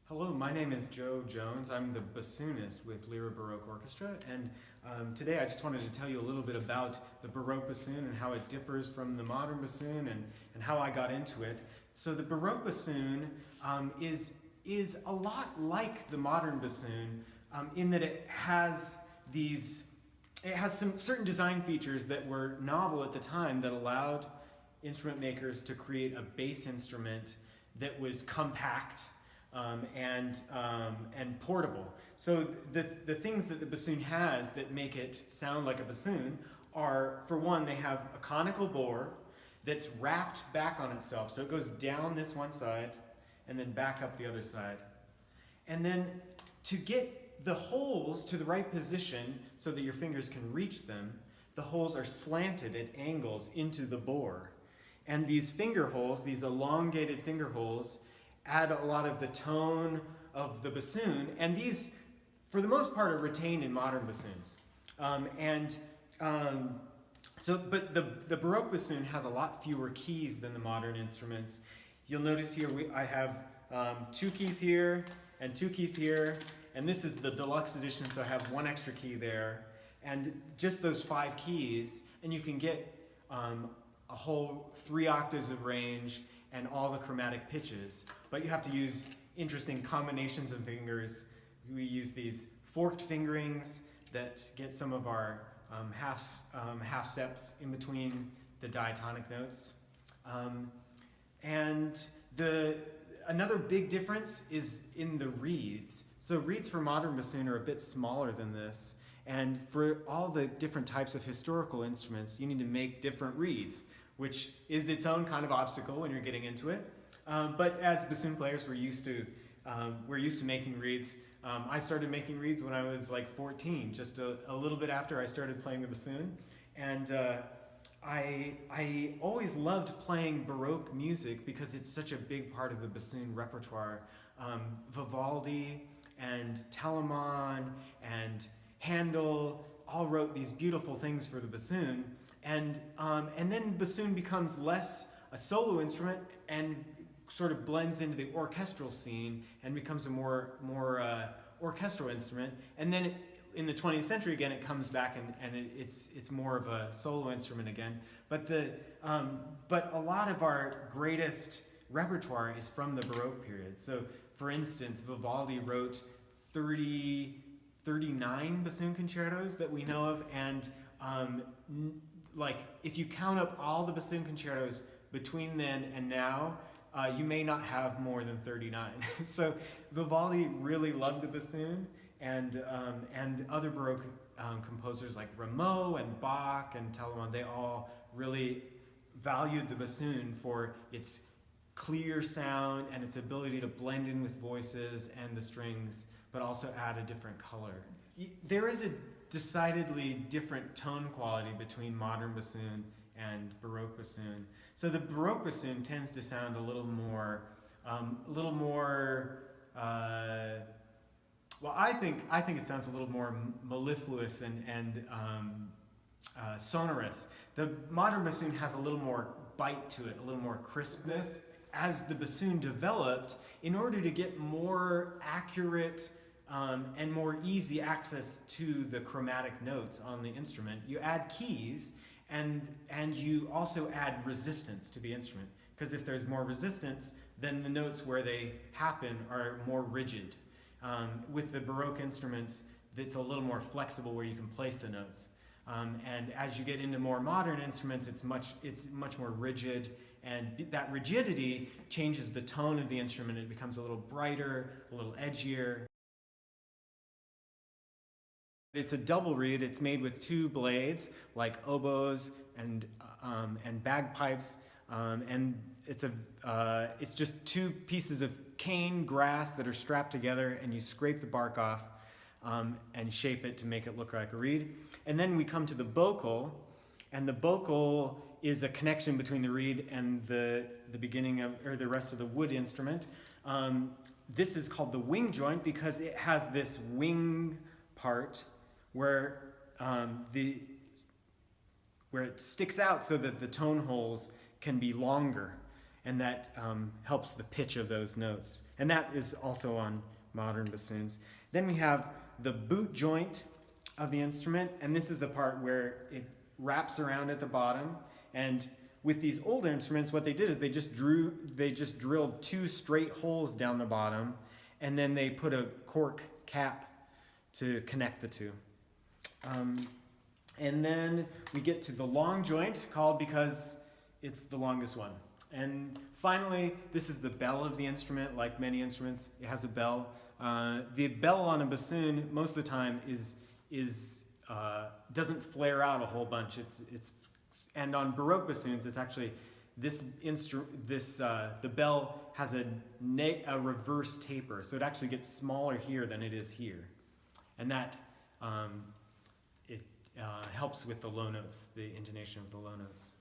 Hello, my name is Joe Jones. I'm the bassoonist with Lyra Baroque Orchestra, and today I just wanted to tell you a little bit about the Baroque bassoon and how it differs from the modern bassoon and how I got into it. So the Baroque bassoon is a lot like the modern bassoon in that it has some certain design features that were novel at the time that allowed instrument makers to create a bass instrument that was compact and portable. So the things that the bassoon has that make it sound like a bassoon are, for one, they have a conical bore that's wrapped back on itself. So it goes down this one side and then back up the other side. And then to get the holes to the right position so that your fingers can reach them, the holes are slanted at angles into the bore. And these finger holes, these elongated finger holes, add a lot of the tone of the bassoon, and these, for the most part, are retained in modern bassoons. But the Baroque bassoon has a lot fewer keys than the modern instruments. You'll notice here I have 2 keys here and 2 keys here, and this is the deluxe edition, so I have 1 extra key there, and just those 5 keys, and you can get a whole 3 octaves of range and all the chromatic pitches, but you have to use interesting combinations of fingers. We use these forked fingerings that get some of our half steps in between the diatonic notes. Another big difference is in the reeds. So reeds for modern bassoon are a bit smaller than this, and for all the different types of historical instruments, you need to make different reeds, which is its own kind of obstacle when you're getting into it. But as bassoon players, we're used to making reeds. I started making reeds when I was like 14, just a little bit after I started playing the bassoon. And I always loved playing Baroque music because it's such a big part of the bassoon repertoire. Vivaldi and Telemann and Handel all wrote these beautiful things for the bassoon. And then bassoon becomes less a solo instrument and sort of blends into the orchestral scene and becomes a more orchestral instrument. And then in the 20th century, again, it comes back and it's more of a solo instrument again. But a lot of our greatest repertoire is from the Baroque period. So, for instance, Vivaldi wrote 39 bassoon concertos that we know of, and like if you count up all the bassoon concertos between then and now, you may not have more than 39. So Vivaldi really loved the bassoon, and other Baroque composers like Rameau and Bach and Telemann, they all really valued the bassoon for its clear sound and its ability to blend in with voices and the strings, but also add a different color. There is a decidedly different tone quality between modern bassoon and Baroque bassoon. So the Baroque bassoon tends to sound a little more, well, I think it sounds a little more mellifluous and sonorous. The modern bassoon has a little more bite to it, a little more crispness. As the bassoon developed, in order to get more accurate and more easy access to the chromatic notes on the instrument, you add keys and you also add resistance to the instrument. Because if there's more resistance, then the notes where they happen are more rigid. With the Baroque instruments, it's a little more flexible where you can place the notes. And as you get into more modern instruments, it's much more rigid, and that rigidity changes the tone of the instrument. It becomes a little brighter, a little edgier. It's a double reed. It's made with 2 blades, like oboes and bagpipes, and it's just 2 pieces of cane grass that are strapped together, and you scrape the bark off and shape it to make it look like a reed. And then we come to the bocal, and the bocal is a connection between the reed and the beginning of, or the rest of the wood instrument. This is called the wing joint because it has this wing part where it sticks out so that the tone holes can be longer. and that helps the pitch of those notes. And that is also on modern bassoons. Then we have the boot joint of the instrument, and this is the part where it wraps around at the bottom. And with these older instruments, what they did is they just drilled 2 straight holes down the bottom, and then they put a cork cap to connect the two. And then we get to the long joint, called because it's the longest one. And finally, this is the bell of the instrument. Like many instruments, it has a bell. The bell on a bassoon, most of the time, doesn't flare out a whole bunch. And on Baroque bassoons, it's actually the bell has a reverse taper, so it actually gets smaller here than it is here, and that helps with the low notes, the intonation of the low notes.